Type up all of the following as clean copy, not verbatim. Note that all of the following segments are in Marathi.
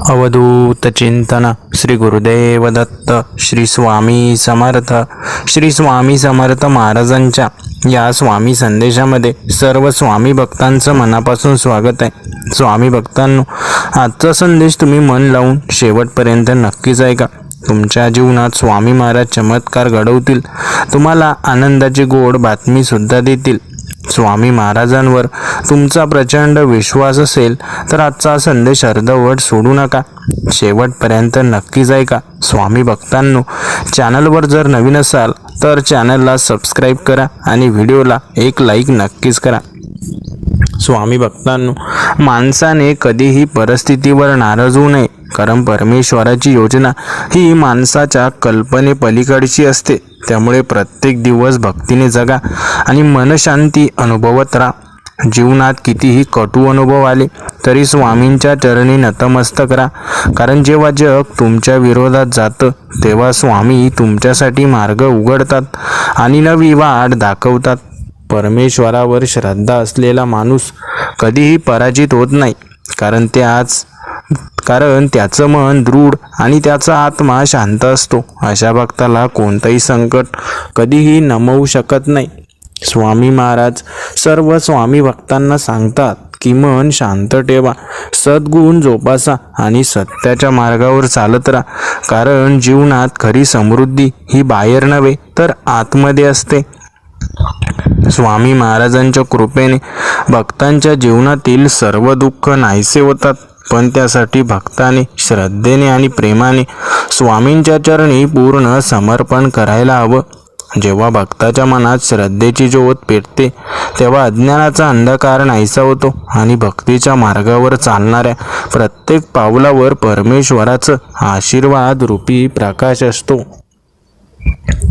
अवधूत चिंतन श्री गुरुदेव दत्त श्री स्वामी समर्थ. श्री स्वामी समर्थ महाराजांच्या या स्वामी संदेशामध्ये सर्व स्वामी भक्तांचं मनापासून स्वागत आहे. स्वामी भक्तांनो, आजचा संदेश तुम्ही मन लावून शेवटपर्यंत नक्कीच ऐका. तुमच्या जीवनात स्वामी महाराज चमत्कार घडवतील. तुम्हाला आनंदाची गोड बातमी सुद्धा देतील. स्वामी महाराजांवर तुमचा प्रचंड विश्वास असेल तर आजचा संदेश अर्धवट सोडू नका, शेवटपर्यंत नक्कीच ऐका. स्वामी भक्तांनो, चॅनलवर जर नवीन असाल तर चॅनलला सबस्क्राईब करा आणि व्हिडिओला एक लाईक नक्कीच करा. स्वामी भक्तांनो, माणसाने कधीही परिस्थितीवर नाराज होऊ नये, कारण परमेश्वराची योजना ही माणसाच्या कल्पनेपलीकडची असते. त्यामुळे प्रत्येक दिवस भक्तीने जगा आणि मनशांती अनुभवत राहा. जीवनात कितीही कटू अनुभव आले तरी स्वामींच्या चरणी नतमस्तक राहा, कारण जेव्हा जग तुमच्या विरोधात जातं तेव्हा स्वामी तुमच्यासाठी मार्ग उघडतात आणि नवी वाट दाखवतात. परमेश्वरावर श्रद्धा असलेला माणूस कधीही पराजित होत नाही, कारण त्याचं मन दृढ आणि त्याचा आत्मा शांत असतो. अशा भक्ताला कोणतंही संकट कधीही नमवू शकत नाही. स्वामी महाराज सर्व स्वामी भक्तांना सांगतात की मन शांत ठेवा, सद्गुण जोपासा आणि सत्याच्या मार्गावर चालत राहा, कारण जीवनात खरी समृद्धी ही बाहेर नव्हे तर आतमध्ये असते. स्वामी महाराजांच्या कृपेने भक्तांच्या जीवनातील सर्व दुःख नाहीसे होतात, पण त्यासाठी भक्ताने श्रद्धेने आणि प्रेमाने स्वामींच्या चरणी पूर्ण समर्पण करायला हवं. जेव्हा भक्ताच्या मनात श्रद्धेची ज्योत पेटते तेव्हा अज्ञानाचा अंधकार नाहीसा होतो आणि भक्तीच्या मार्गावर चालणाऱ्या प्रत्येक पावलावर परमेश्वराचं आशीर्वाद रूपी प्रकाश असतो.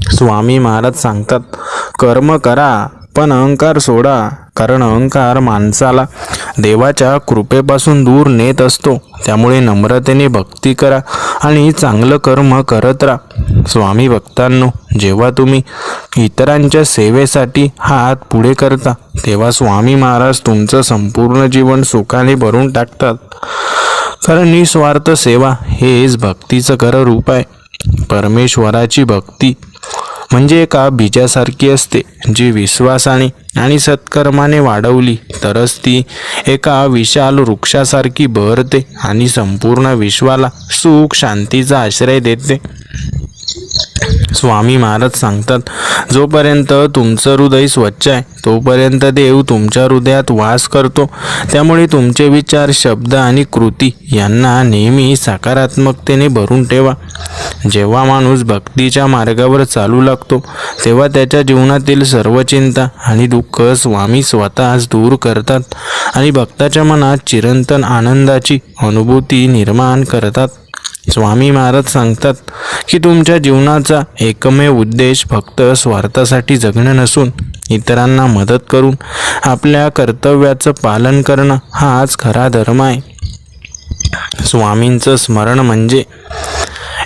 स्वामी महाराज सांगतात, कर्म करा पण अहंकार सोडा, कारण अहंकार माणसाला देवाच्या कृपेपासून दूर नेत असतो. त्यामुळे नम्रतेने भक्ती करा आणि चांगलं कर्म करत राहा. स्वामी भक्तांनो, जेव्हा तुम्ही इतरांच्या सेवेसाठी हात पुढे करता तेव्हा स्वामी महाराज तुमचं संपूर्ण जीवन सुखाने भरून टाकतात, कारण निस्वार्थ सेवा हेच भक्तीचं खरं रूप आहे. परमेश्वराची भक्ती म्हणजे एका बीजासारखी असते, जी विश्वासाने आणि सत्कर्माने वाढवली तरच ती एका विशाल वृक्षासारखी बहरते आणि संपूर्ण विश्वाला सुख शांतीचा आश्रय देते. स्वामी महाराज सांगतात, जोपर्यंत तुमचं हृदय स्वच्छ आहे तोपर्यंत देव तुमच्या हृदयात वास करतो. त्यामुळे तुमचे विचार, शब्द आणि कृती यांना नेहमी सकारात्मकतेने भरून ठेवा. जेव्हा माणूस भक्तीच्या मार्गावर चालू लागतो तेव्हा त्याच्या जीवनातील सर्व चिंता आणि दुःख स्वामी स्वतःच दूर करतात आणि भक्ताच्या मनात चिरंतन आनंदाची अनुभूती निर्माण करतात. स्वामी महाराज सांगतात की तुमच्या जीवनाचा एकमेव उद्देश फक्त स्वार्थासाठी जगणं नसून इतरांना मदत करून आपल्या कर्तव्याचं पालन करणं हाच खरा धर्म आहे. स्वामींचं स्मरण म्हणजे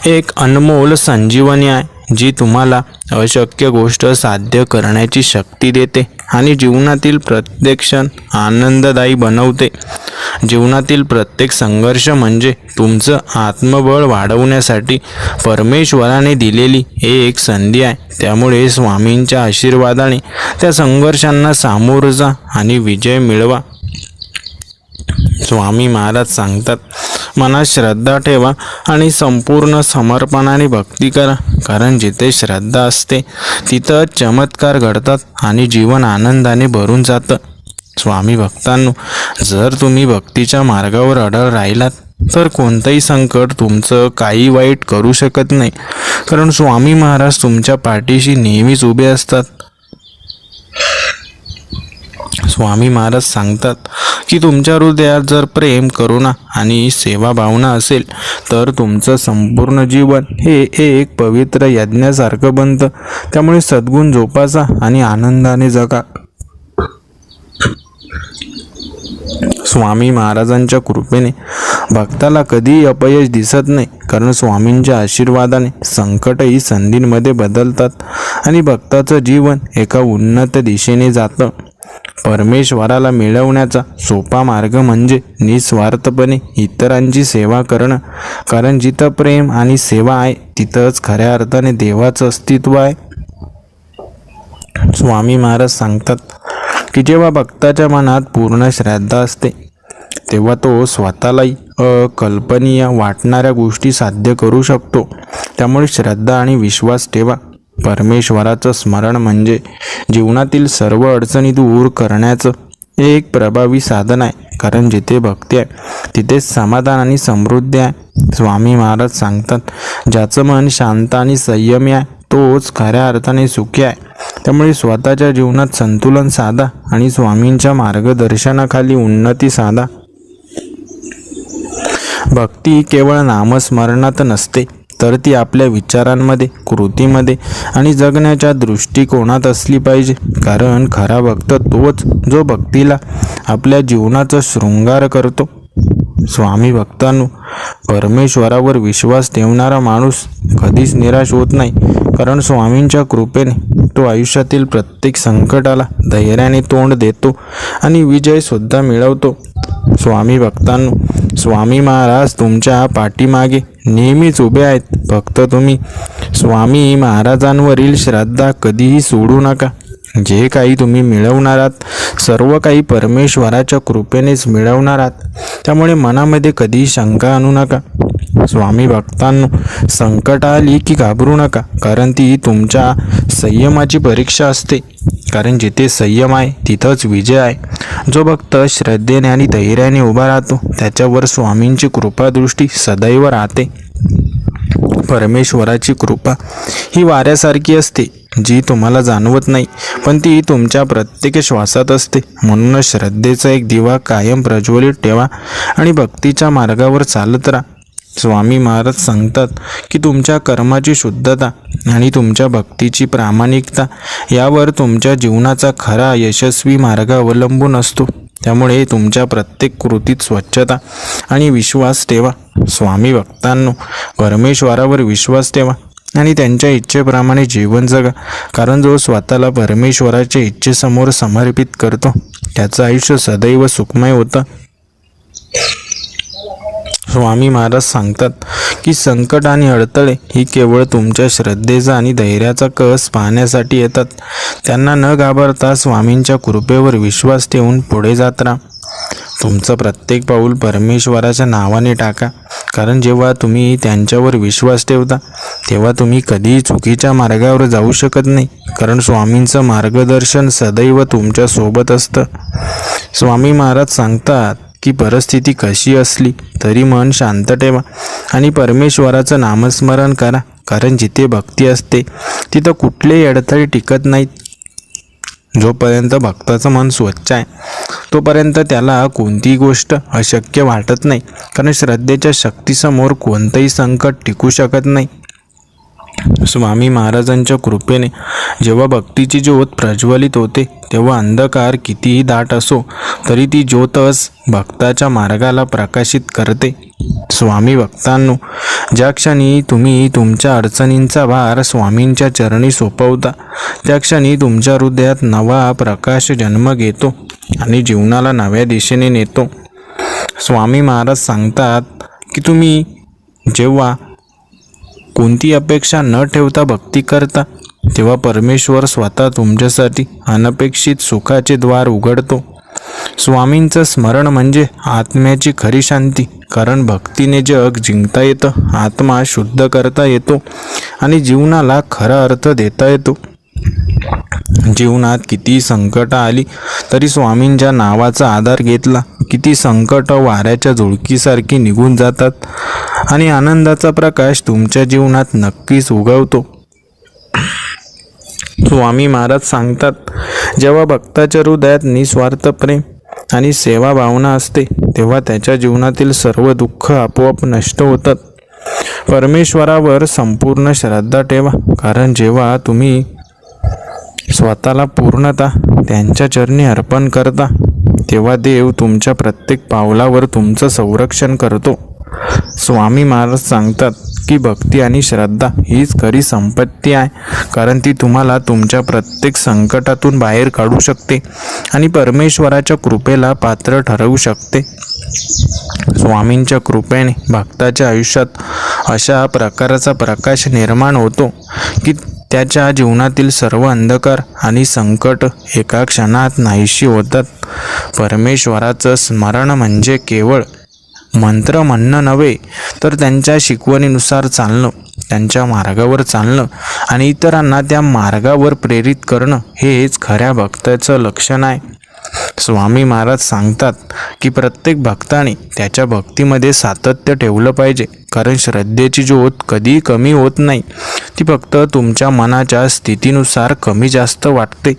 एक अनमोल संजीवनी आहे, जी तुम्हाला अशक्य गोष्ट साध्य करण्याची शक्ती देते आणि जीवनातील प्रत्येक क्षण आनंददायी बनवते. जीवनातील प्रत्येक संघर्ष म्हणजे तुमचं आत्मबळ वाढवण्यासाठी परमेश्वराने दिलेली एक संधी आहे. त्यामुळे स्वामींच्या आशीर्वादाने त्या संघर्षांना सामोरं जा आणि विजय मिळवा. स्वामी महाराज सांगतात, मनात श्रद्धा ठेवा आणि संपूर्ण समर्पणाने भक्ती करा, कारण जिथे श्रद्धा असते तिथं चमत्कार घडतात आणि जीवन आनंदाने भरून जातं. स्वामी भक्तांनो, जर तुम्ही भक्तीच्या मार्गावर अडळ राहिलात तर कोणतंही संकट तुमचं काही वाईट करू शकत नाही, कारण स्वामी महाराज तुमच्या पाठीशी नेहमीच उभे असतात. स्वामी महाराज सांगतात की तुमच्या हृदयात जर प्रेम, करुणा आणि सेवा भावना असेल तर तुमचं संपूर्ण जीवन हे एक पवित्र यज्ञासारखं बनतं. त्यामुळे सद्गुण जोपासा आणि आनंदाने जगा. स्वामी महाराजांच्या कृपेने भक्ताला कधीही अपयश दिसत नाही, कारण स्वामींच्या आशीर्वादाने संकटही संधींमध्ये बदलतात आणि भक्ताचं जीवन एका उन्नत दिशेने जातं. परमेश्वराला मिळवण्याचा सोपा मार्ग म्हणजे निस्वार्थपणे इतरांची सेवा करणं. कारण जिथं प्रेम आणि सेवा आहे तिथंच खऱ्या अर्थाने देवाचं अस्तित्व आहे. स्वामी महाराज सांगतात की जेव्हा भक्ताच्या मनात पूर्ण श्रद्धा असते तेव्हा तो स्वतःलाही अकल्पनीय वाटणाऱ्या गोष्टी साध्य करू शकतो. त्यामुळे श्रद्धा आणि विश्वास ठेवा. परमेश्वराचं स्मरण म्हणजे जीवनातील सर्व अडचणी दूर करण्याचं एक प्रभावी साधन आहे. कारण जिथे भक्ती आहे तिथेच समाधान आणि समृद्धी आहे. स्वामी महाराज सांगतात, ज्याचं मन शांत आणि संयमी आहे तोच खऱ्या अर्थाने सुखी आहे. त्यामुळे स्वतःच्या जीवनात संतुलन साधा आणि स्वामींच्या मार्गदर्शनाखाली उन्नती साधा. भक्ती केवळ नामस्मरणात नसते, तर ती आपल्या विचारांमध्ये, कृतीमध्ये आणि जगण्याच्या दृष्टिकोनात असली पाहिजे. कारण खरा भक्त तोच जो भक्तीला आपल्या जीवनाचा शृंगार करतो. स्वामी भक्तांनो, परमेश्वरावर विश्वास ठेवणारा माणूस कधीच निराश होत नाही. कारण स्वामींच्या कृपेने तो आयुष्यातील प्रत्येक संकटाला धैर्याने तोंड देतो आणि विजयसुद्धा मिळवतो. स्वामी भक्तांनो, स्वामी महाराज तुमच्या पाठीमागे नेहमीच उभे आहेत. फक्त तुम्ही स्वामी महाराजांवरील श्रद्धा कधीही सोडू नका. जे काही तुम्ही मिळवणार आहात सर्व काही परमेश्वराच्या कृपेनेच मिळवणार आहात. त्यामुळे मनामध्ये कधीही शंका आणू नका. स्वामी भक्तांनो, संकट आली की घाबरू नका, कारण ती तुमच्या संयमाची परीक्षा असते. कारण जिथे संयम आहे तिथंच विजय आहे. जो भक्त श्रद्धेने आणि धैर्याने उभा राहतो त्याच्यावर स्वामींची कृपादृष्टी सदैव राहते. परमेश्वराची कृपा ही वाऱ्यासारखी असते, जी तुम्हाला जाणवत नाही, पण ती तुमच्या प्रत्येक श्वासात असते. म्हणूनच श्रद्धेचा एक दिवा कायम प्रज्वलित ठेवा आणि भक्तीच्या मार्गावर चालत राहा. स्वामी महाराज सांगतात की तुमच्या कर्माची शुद्धता आणि तुमच्या भक्तीची प्रामाणिकता यावर तुमच्या जीवनाचा खरा यशस्वी मार्ग अवलंबून असतो. त्यामुळे तुमच्या प्रत्येक कृतीत स्वच्छता आणि विश्वास ठेवा. स्वामी भक्तांनो, परमेश्वरावर विश्वास ठेवा आणि त्यांच्या इच्छेप्रमाणे जीवन जगा. कारण जो स्वतःला परमेश्वराच्या इच्छेसमोर समर्पित करतो त्याचं आयुष्य सदैव सुखमय होतं. स्वामी महाराज सांगतात की संकट आणि अडथळे ही केवळ तुमच्या श्रद्धेचा आणि धैर्याचा कस पाहण्यासाठी येतात. त्यांना न घाबरता स्वामींच्या कृपेवर विश्वास ठेवून पुढे जात राहा. तुमचं प्रत्येक पाऊल परमेश्वराच्या नावाने टाका. कारण जेव्हा तुम्ही त्यांच्यावर विश्वास ठेवता तेव्हा तुम्ही कधीही चुकीच्या मार्गावर जाऊ शकत नाही. कारण स्वामींचं मार्गदर्शन सदैव तुमच्या सोबत असतं. स्वामी महाराज सांगतात की परिस्थिती कशी असली तरी मन शांत ठेवा आणि परमेश्वराचं नामस्मरण करा. कारण जिथे भक्ती असते तिथं कुठलेही अडथळे टिकत नाहीत. जोपर्यंत भक्ताचं मन स्वच्छ आहे तोपर्यंत त्याला कोणतीही गोष्ट अशक्य वाटत नाही. कारण श्रद्धेच्या शक्तीसमोर कोणतंही संकट टिकू शकत नाही. स्वामी महाराजांच्या कृपेने जेव्हा भक्तीची ज्योत प्रज्वलित होते तेव्हा अंधकार कितीही दाट असो तरी ती ज्योतच भक्ताच्या मार्गाला प्रकाशित करते. स्वामी भक्तांनो, ज्या क्षणी तुम्ही तुमच्या अडचणींचा भार स्वामींच्या चरणी सोपवता त्या क्षणी तुमच्या हृदयात नवा प्रकाश जन्म घेतो आणि जीवनाला नव्या दिशेने नेतो. स्वामी महाराज सांगतात की तुम्ही जेव्हा कोणती अपेक्षा न ठेवता भक्ती करता तेव्हा परमेश्वर स्वतः तुमच्यासाठी अनपेक्षित सुखाचे द्वार उघडतो. स्वामींचं स्मरण म्हणजे आत्म्याची खरी शांती. कारण भक्तीने जग जिंकता येतं, आत्मा शुद्ध करता येतो आणि जीवनाला खरा अर्थ देता येतो. जीवनात किती संकट आली तरी स्वामींच्या नावाचा आधार घेतला किती संकट वाऱ्याच्या झुळकीसारखी निघून जातात आणि आनंदाचा प्रकाश तुमच्या जीवनात नक्कीच उगवतो. स्वामी महाराज सांगतात, जेव्हा भक्ताच्या हृदयात निस्वार्थ प्रेम आणि सेवा भावना असते तेव्हा त्याच्या जीवनातील सर्व दुःख आपोआप नष्ट होतात. परमेश्वरावर संपूर्ण श्रद्धा ठेवा. कारण जेव्हा तुम्ही स्वतःला पूर्णतः त्यांच्या चरणी अर्पण करता तेव्हा देव तुमच्या प्रत्येक पावलावर तुमचं संरक्षण करतो. स्वामी महाराज सांगतात की भक्ती आणि श्रद्धा हीच खरी संपत्ती आहे, कारण ती तुम्हाला तुमच्या प्रत्येक संकटातून बाहेर काढू शकते आणि परमेश्वराच्या कृपेला पात्र ठरवू शकते. स्वामींच्या कृपेने भक्ताच्या आयुष्यात अशा प्रकारचा प्रकाश निर्माण होतो की त्याच्या जीवनातील सर्व अंधकार आणि संकट एका क्षणात नाहीशी होतात. परमेश्वराचं स्मरण म्हणजे केवळ मंत्र म्हणणं नव्हे, तर त्यांच्या शिकवणीनुसार चालणं, त्यांच्या मार्गावर चालणं आणि इतरांना त्या मार्गावर प्रेरित करणं हेच खऱ्या भक्ताचं लक्षण आहे. स्वामी महाराज सांगतात की प्रत्येक भक्ताने त्याच्या भक्तीमध्ये सातत्य ठेवलं पाहिजे, कारण श्रद्धेची ज्योत कधी कमी होत नाही. ती फक्त तुमच्या मनाच्या स्थितीनुसार कमी जास्त वाटते.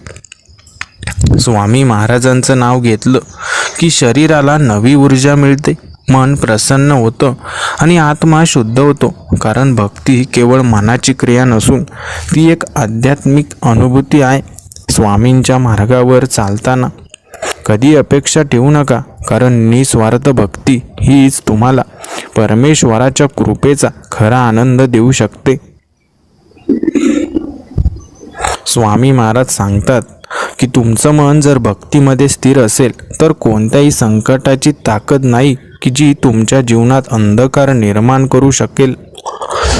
स्वामी महाराजांचं नाव घेतलं की शरीराला नवी ऊर्जा मिळते, मन प्रसन्न होतं आणि आत्मा शुद्ध होतो, कारण भक्ती ही केवळ मनाची क्रिया नसून ती एक आध्यात्मिक अनुभूती आहे. स्वामींच्या मार्गावर चालताना कधी अपेक्षा ठेवू नका, कारण निस्वार्थ भक्ती हीच तुम्हाला परमेश्वराच्या कृपेचा खरा आनंद देऊ शकते. स्वामी महाराज सांगतात की तुमचं मन जर भक्तीमध्ये स्थिर असेल तर कोणत्याही संकटाची ताकद नाही की जी तुमच्या जीवनात अंधकार निर्माण करू शकेल.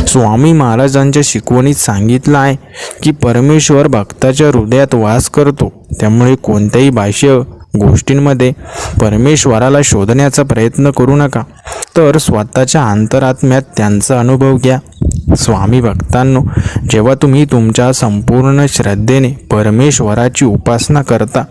स्वामी महाराजांच्या शिकवणीत सांगितलं आहे की परमेश्वर भक्ताच्या हृदयात वास करतो, त्यामुळे कोणत्याही बाह्य गोष्टींमध्ये परमेश्वराला शोधण्याचा प्रयत्न करू नका, तर स्वतःच्या अंतरात्म्यात त्यांचा अनुभव घ्या. स्वामी भक्तांनो, जेव्हा तुम्ही तुमच्या संपूर्ण श्रद्धेने परमेश्वराची उपासना करता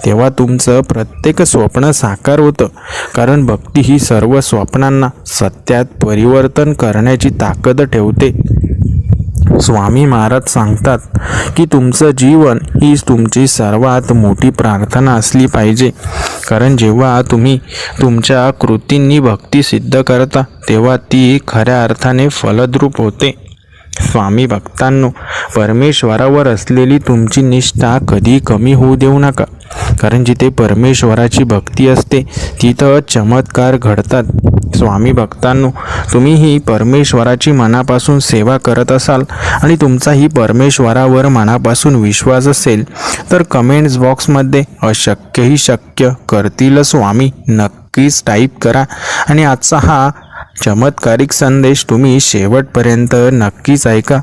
तेव्हा तुमचं प्रत्येक स्वप्न साकार होतं, कारण भक्ती ही सर्व स्वप्नांना सत्यात परिवर्तन करण्याची ताकद ठेवते. स्वामी महाराज सांगतात की तुमचं जीवन हीच तुमची सर्वात मोठी प्रार्थना असली पाहिजे, कारण जेव्हा तुम्ही तुमच्या कृतींनी भक्ती सिद्ध करता तेव्हा ती खऱ्या अर्थाने फलद्रूप होते. स्वामी भक्तांनो, परमेश्वरावर असलेली तुमची निष्ठा कधी कमी होऊ देऊ नका, कारण जिथे परमेश्वराची भक्ती असते तिथं चमत्कार घडतात. स्वामी भक्तांनो, तुम्हीही परमेश्वराची मनापासून सेवा करत असाल आणि तुमचाही परमेश्वरावर मनापासून विश्वास असेल तर कमेंट्स बॉक्समध्ये अशक्यही शक्य करतील स्वामी नक्कीच टाईप करा आणि आजचा हा चमत्कारिक संदेश तुम्ही शेवटपर्यंत नक्कीच ऐका.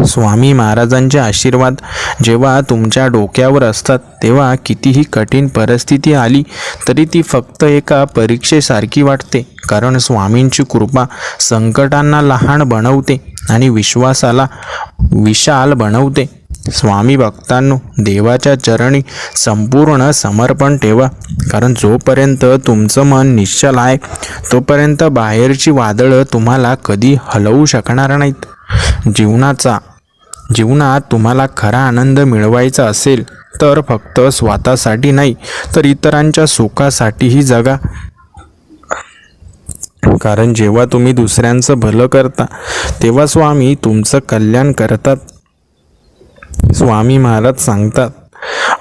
स्वामी महाराजांचे आशीर्वाद जेव्हा तुमच्या डोक्यावर असतात तेव्हा कितीही कठीण परिस्थिती आली तरी ती फक्त एका परीक्षेसारखी वाटते, कारण स्वामींची कृपा संकटांना लहान बनवते आणि विश्वासाला विशाल बनवते. स्वामी भक्तांनो, देवाच्या चरणी संपूर्ण समर्पण ठेवा, कारण जोपर्यंत तुमचं मन निश्चल आहे तोपर्यंत बाहेरची वादळं तुम्हाला कधी हलवू शकणार नाहीत. जीवनात तुम्हाला खरा आनंद मिळवायचा असेल तर फक्त स्वतःसाठी नाही तर इतरांच्या सुखासाठीही जगा, कारण जेव्हा तुम्ही दुसऱ्यांचं भलं करता तेव्हा स्वामी तुमचं कल्याण करतात. स्वामी महाराज सांगतात,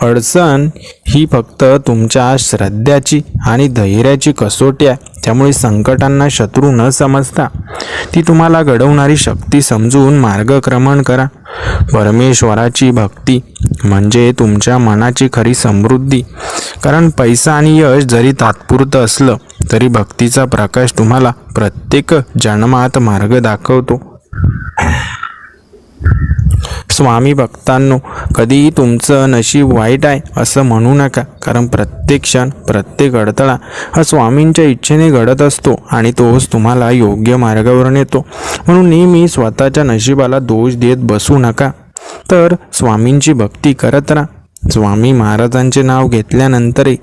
अडचण ही फक्त तुमच्या श्रद्धेची आणि धैर्याची कसोटी आहे, त्यामुळे संकटांना शत्रू न समजता ती तुम्हाला घडवणारी शक्ती समजून मार्गक्रमण करा. परमेश्वराची भक्ती म्हणजे तुमच्या मनाची खरी समृद्धी, कारण पैसा आणि यश जरी तात्पुरतं असलं तरी भक्तीचा प्रकाश तुम्हाला प्रत्येक जन्मात मार्ग दाखवतो. स्वामी भक्तांनो, कधीही तुमचं नशीब वाईट आहे असं म्हणू नका, कारण प्रत्येक क्षण प्रत्येक अडथळा हा स्वामींच्या इच्छेने घडत असतो आणि तोच तुम्हाला योग्य मार्गावर नेतो. म्हणून नेहमी स्वतःच्या नशिबाला दोष देत बसू नका, तर स्वामींची भक्ती करत राहा. स्वामी महाराजांचे नाव घेतल्यानंतरही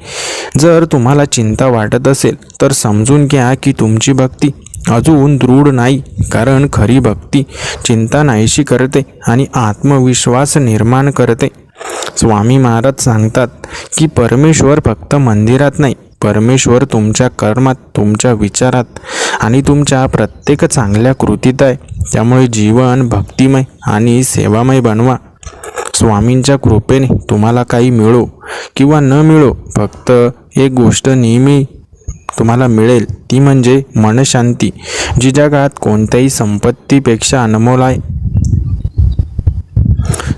जर तुम्हाला चिंता वाटत असेल तर समजून घ्या की तुमची भक्ती अजून दृढ नाही, कारण खरी भक्ती चिंता नाहीशी करते आणि आत्मविश्वास निर्माण करते. स्वामी महाराज सांगतात की परमेश्वर फक्त मंदिरात नाही, परमेश्वर तुमच्या कर्मात, तुमच्या विचारात आणि तुमच्या प्रत्येक चांगल्या कृतीत आहे. त्यामुळे जीवन भक्तिमय आणि सेवामय बनवा. स्वामींच्या कृपेने तुम्हाला काही मिळो किंवा न मिळो, फक्त एक गोष्ट नेहमी तुम्हाला मिळेल ती म्हणजे मनशांती, जी जगात कोणत्याही संपत्तीपेक्षा अनमोल आहे.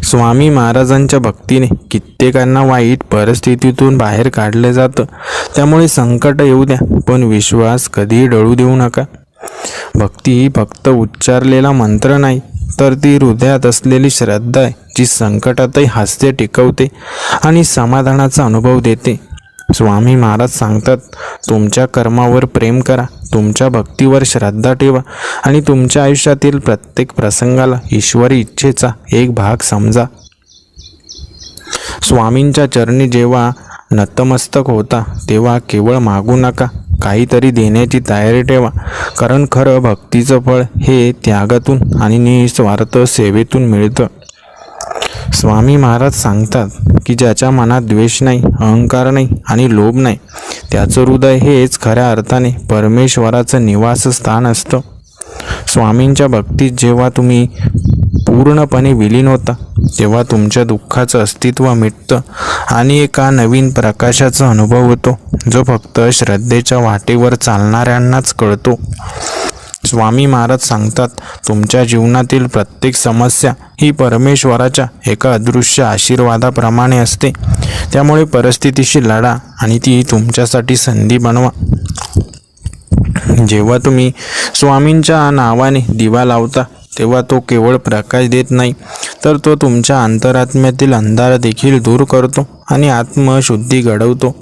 स्वामी महाराजांच्या भक्तीने कित्येकांना वाईट परिस्थितीतून बाहेर काढले जातं. त्यामुळे संकट येऊ द्या, पण विश्वास कधीही डळू देऊ नका. भक्ती ही फक्त उच्चारलेला मंत्र नाही, तर ती हृदयात असलेली श्रद्धा आहे, जी संकटातही हास्य टिकवते आणि समाधानाचा अनुभव देते. स्वामी महाराज सांगतात, तुमच्या कर्मावर प्रेम करा, तुमच्या भक्तीवर श्रद्धा ठेवा आणि तुमच्या आयुष्यातील प्रत्येक प्रसंगाला ईश्वरी इच्छेचा एक भाग समजा. स्वामींच्या चरणी जेव्हा नतमस्तक होता तेव्हा केवळ मागू नका, काहीतरी देण्याची तयारी ठेवा. कारण खरं भक्तीचं फळ हे त्यागातून आणि निस्वार्थ सेवेतून मिळतं. स्वामी महाराज सांगतात की ज्याच्या मनात द्वेष नाही, अहंकार नाही आणि लोभ नाही, त्याचं हृदय हेच खऱ्या अर्थाने परमेश्वराचं निवासस्थान असतं. स्वामींच्या भक्तीत जेव्हा तुम्ही पूर्णपणे विलीन होता तेव्हा तुमच्या दुःखाचं अस्तित्व मिटतं आणि एका नवीन प्रकाशाचा अनुभव होतो, जो फक्त श्रद्धेच्या वाटेवर चालणाऱ्यांनाच कळतो. स्वामी महाराज सांगतात, तुमच्या जीवनातील प्रत्येक समस्या ही परमेश्वराच्या एका अदृश्य आशीर्वादाप्रमाणे असते. त्यामुळे परिस्थितीशी लढा आणि ती तुमच्यासाठी संधी बनवा. जेव्हा तुम्ही स्वामींच्या नावाने दिवा लावता तेव्हा तो केवळ प्रकाश देत नाही, तर तो तुमच्या अंतरात्म्यातील अंधार देखील दूर करतो आणि आत्मशुद्धी घडवतो.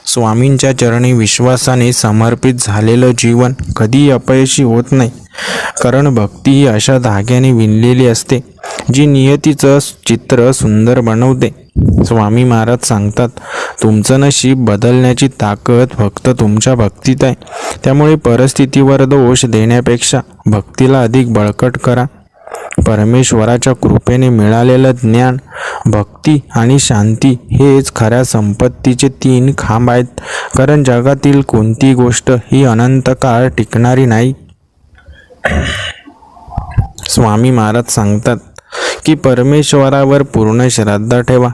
स्वामींच्या चरणी विश्वासाने समर्पित झालेलं जीवन कधीही अपयशी होत नाही. कारण भक्ती ही अशा धाग्याने विणलेली असते, जी नियतीचं चित्र सुंदर बनवते. स्वामी महाराज सांगतात, तुमचं नशीब बदलण्याची ताकद फक्त तुमच्या भक्तीत आहे. त्यामुळे परिस्थितीवर दोष देण्यापेक्षा भक्तीला अधिक बळकट करा. परमेश्वराच्या कृपेने मिळालेलं ज्ञान, भक्ती आणि शांती हेच खऱ्या संपत्तीचे 3 खांब आहेत. कारण जगातील कोणती गोष्ट ही अनंत काळ टिकणारी नाही. स्वामी महाराज सांगतात की परमेश्वरावर पूर्ण श्रद्धा ठेवा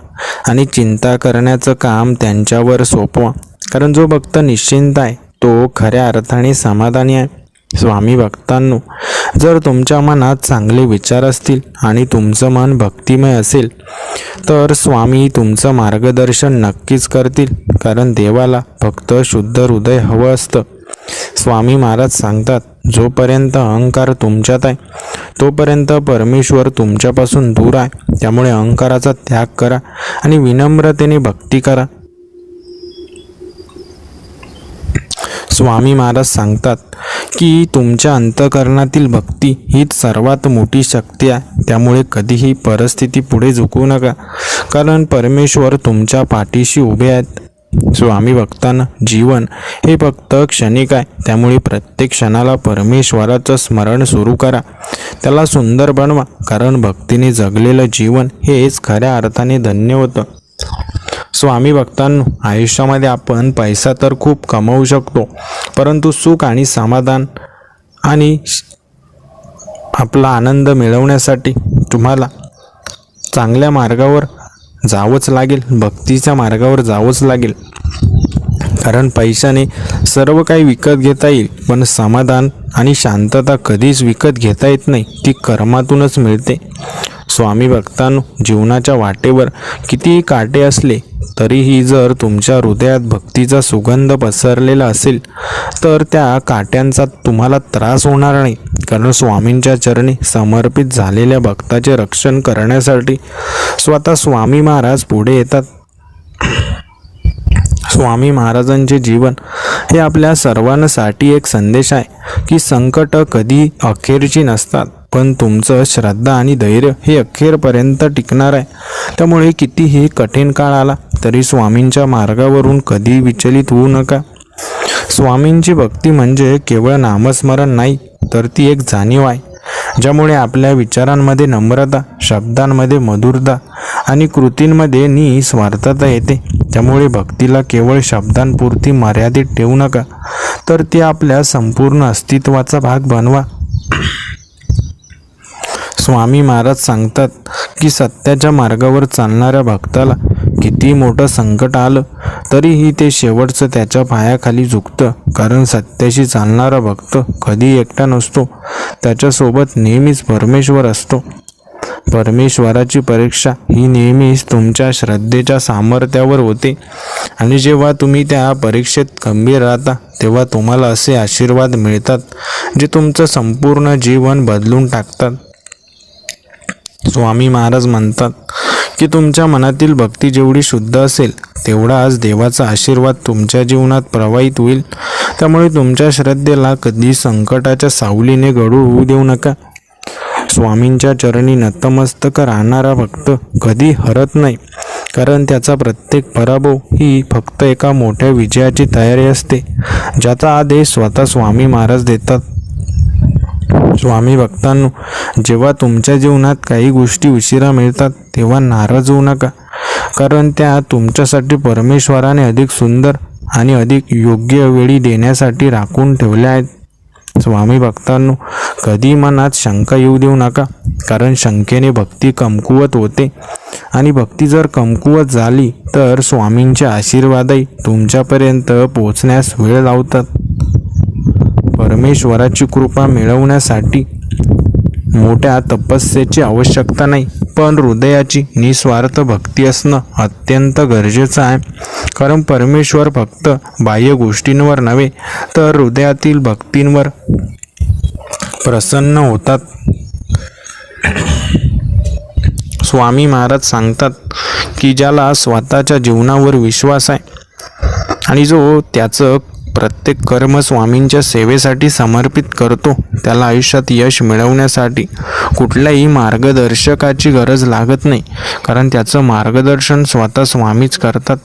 आणि चिंता करण्याचं काम त्यांच्यावर सोपवा. कारण जो भक्त निश्चिंत आहे तो खऱ्या अर्थाने समाधानी आहे. स्वामी भक्तांनो, जर तुमच्या मनात चांगले विचार असतील आणि तुमचं मन भक्तिमय असेल तर स्वामी तुमचं मार्गदर्शन नक्कीच करतील. कारण देवाला फक्त शुद्ध हृदय हवं असतं. स्वामी महाराज सांगतात, जोपर्यंत अहंकार तुमच्यात आहे तोपर्यंत परमेश्वर तुमच्यापासून दूर आहे. त्यामुळे अहंकाराचा त्याग करा आणि विनम्रतेने भक्ती करा. स्वामी महाराज सांगतात की तुमच्या अंतःकरणातील भक्ती हीच सर्वात मोठी शक्ती आहे. त्यामुळे कधीही परिस्थिती पुढे झुकवू नका, कारण परमेश्वर तुमच्या पाठीशी उभे आहेत. स्वामी भक्तांना जीवन हे फक्त क्षणिक आहे. त्यामुळे प्रत्येक क्षणाला परमेश्वराचं स्मरण सुरू करा, त्याला सुंदर बनवा. कारण भक्तीने जगलेलं जीवन हेच खऱ्या अर्थाने धन्य होतं. स्वामी भक्तांनो, आयुष्यामध्ये आपण पैसा तर खूप कमवू शकतो, परंतु सुख आणि समाधान आणि आपला आनंद मिळवण्यासाठी तुम्हाला चांगल्या मार्गावर जावंच लागेल, भक्तीच्या मार्गावर जावंच लागेल. कारण पैशाने सर्व काही विकत घेता येईल, पण समाधान आणि शांतता कधीच विकत घेता येत नाही, ती कर्मातूनच मिळते. स्वामी भक्तांनो, जीवनाच्या वाटेवर कितीही काटे असले तरीही जर तुमच्या हृदयात भक्तीचा सुगंध पसरलेला असेल तर त्या काट्यांचा तुम्हाला त्रास होणार नाही. कारण स्वामींच्या चरणी समर्पित झालेल्या भक्ताचे रक्षण करण्यासाठी स्वतः स्वामी महाराज पुढे येतात. स्वामी महाराजांचे जीवन हे आपल्या सर्वांसाठी एक संदेश आहे की संकट कधी अखेरची नसतात, पण तुमचं श्रद्धा आणि धैर्य हे अखेरपर्यंत टिकणार आहे. त्यामुळे कितीही कठीण काळ आला तरी स्वामींच्या मार्गावरून कधी विचलित होऊ नका. स्वामींची भक्ती म्हणजे केवळ नामस्मरण नाही, तर ती एक जाणीव आहे, ज्यामुळे आपल्या विचारांमध्ये नम्रता, शब्दांमध्ये मधुरता आणि कृतींमध्ये निस्वार्थता येते. त्यामुळे भक्तीला केवळ शब्दांपुरती मर्यादित ठेवू नका, तर ती आपल्या संपूर्ण अस्तित्वाचा भाग बनवा. स्वामी महाराज सांगतात की सत्याच्या मार्गावर चालणाऱ्या भक्ताला किती मोठं संकट आलं तरीही ते शेवटचं त्याच्या पायाखाली झुकतं, कारण सत्याशी चालणारा भक्त कधी एकटा नसतो, त्याच्यासोबत नेहमीच परमेश्वर असतो. परमेश्वराची परीक्षा ही नेहमीच तुमच्या श्रद्धेच्या सामर्थ्यावर होते आणि जेव्हा तुम्ही त्या परीक्षेत गंभीर राहता तेव्हा तुम्हाला असे आशीर्वाद मिळतात जे तुमचं संपूर्ण जीवन बदलून टाकतात. स्वामी महाराज म्हणतात की तुमच्या मनातील भक्ती जेवढी शुद्ध असेल तेवढा आज देवाचा आशीर्वाद तुमच्या जीवनात प्रवाहित होईल. त्यामुळे तुमच्या श्रद्धेला कधी संकटाच्या सावलीने गढूळ होऊ देऊ नका. स्वामींच्या चरणी नतमस्तक राहणारा भक्त कधी हरत नाही, कारण त्याचा प्रत्येक पराभव ही फक्त एका मोठ्या विजयाची तयारी असते, ज्याचा आदेश स्वतः स्वामी महाराज देतात. स्वामी भक्तांनो, जेव्हा तुमच्या जीवनात काही गोष्टी उशिरा मिळतात तेव्हा नाराज होऊ नका, कारण त्या तुमच्यासाठी परमेश्वराने अधिक सुंदर आणि अधिक योग्य वेळी देण्यासाठी राखून ठेवल्या आहेत. स्वामी भक्तांनो, कधी मनात शंका येऊ देऊ नका, कारण शंकेने भक्ती कमकुवत होते आणि भक्ती जर कमकुवत झाली तर स्वामींचे आशीर्वादही तुमच्यापर्यंत पोहोचण्यास वेळ लावतात. परमेश्वराची कृपा मिळवण्यासाठी मोठ्या तपस्येची आवश्यकता नाही, पण हृदयाची निस्वार्थ भक्ती असणं अत्यंत गरजेचं आहे. कारण परमेश्वर फक्त बाह्य गोष्टींवर नव्हे तर हृदयातील भक्तींवर प्रसन्न होतात. स्वामी महाराज सांगतात की ज्याला स्वतःच्या जीवनावर विश्वास आहे आणि जो त्याचं प्रत्येक कर्म स्वामींच्या सेवेसाठी समर्पित करतो, त्याला आयुष्यात यश मिळवण्यासाठी कुठल्याही मार्गदर्शकाची गरज लागत नाही, कारण त्याचं मार्गदर्शन स्वतः स्वामीच करतात.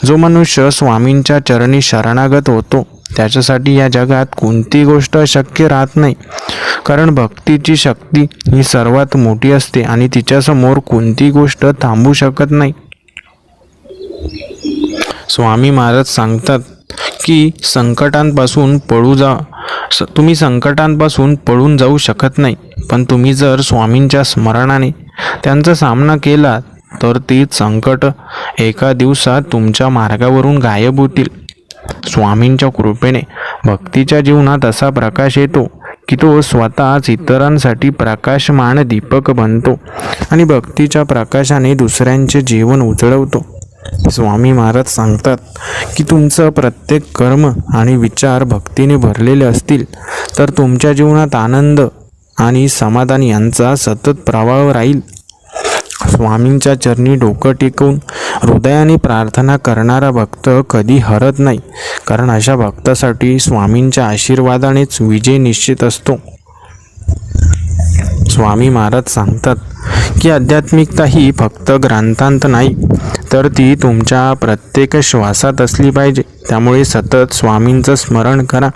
जो मनुष्य स्वामींच्या चरणी शरणागत होतो त्याच्यासाठी या जगात कोणती गोष्ट अशक्य राहत नाही, कारण भक्तीची शक्ती ही सर्वात मोठी असते आणि तिच्यासमोर कोणती गोष्ट थांबू शकत नाही. स्वामी महाराज सांगतात की तुम्ही संकटांपासून पळून जाऊ शकत नाही, पण तुम्ही जर स्वामींच्या स्मरणाने त्यांचा सामना केला तर तीच संकट एका दिवसात तुमच्या मार्गावरून गायब होतील. स्वामींच्या कृपेने भक्तीच्या जीवनात असा प्रकाश येतो की तो स्वतःच इतरांसाठी प्रकाशमान दीपक बनतो आणि भक्तीच्या प्रकाशाने दुसऱ्यांचे जीवन उजळवतो. स्वामी महाराज सांगतात की तुमचं प्रत्येक कर्म आणि विचार भक्तीने भरलेले असतील तर तुमच्या जीवनात आनंद आणि समाधान यांचा सतत प्रवाह राहील. स्वामींच्या चरणी डोकं टेकवून हृदयाने प्रार्थना करणारा भक्त कधी हरत नाही, कारण अशा भक्तासाठी स्वामींच्या आशीर्वादानेच विजय निश्चित असतो. स्वामी महाराज सांगतात की आध्यात्मिकता ही फक्त ग्रंथांत नाही, तर ती तुमच्या प्रत्येक श्वासात असली पाहिजे. त्यामुळे सतत स्वामींचं स्मरण करा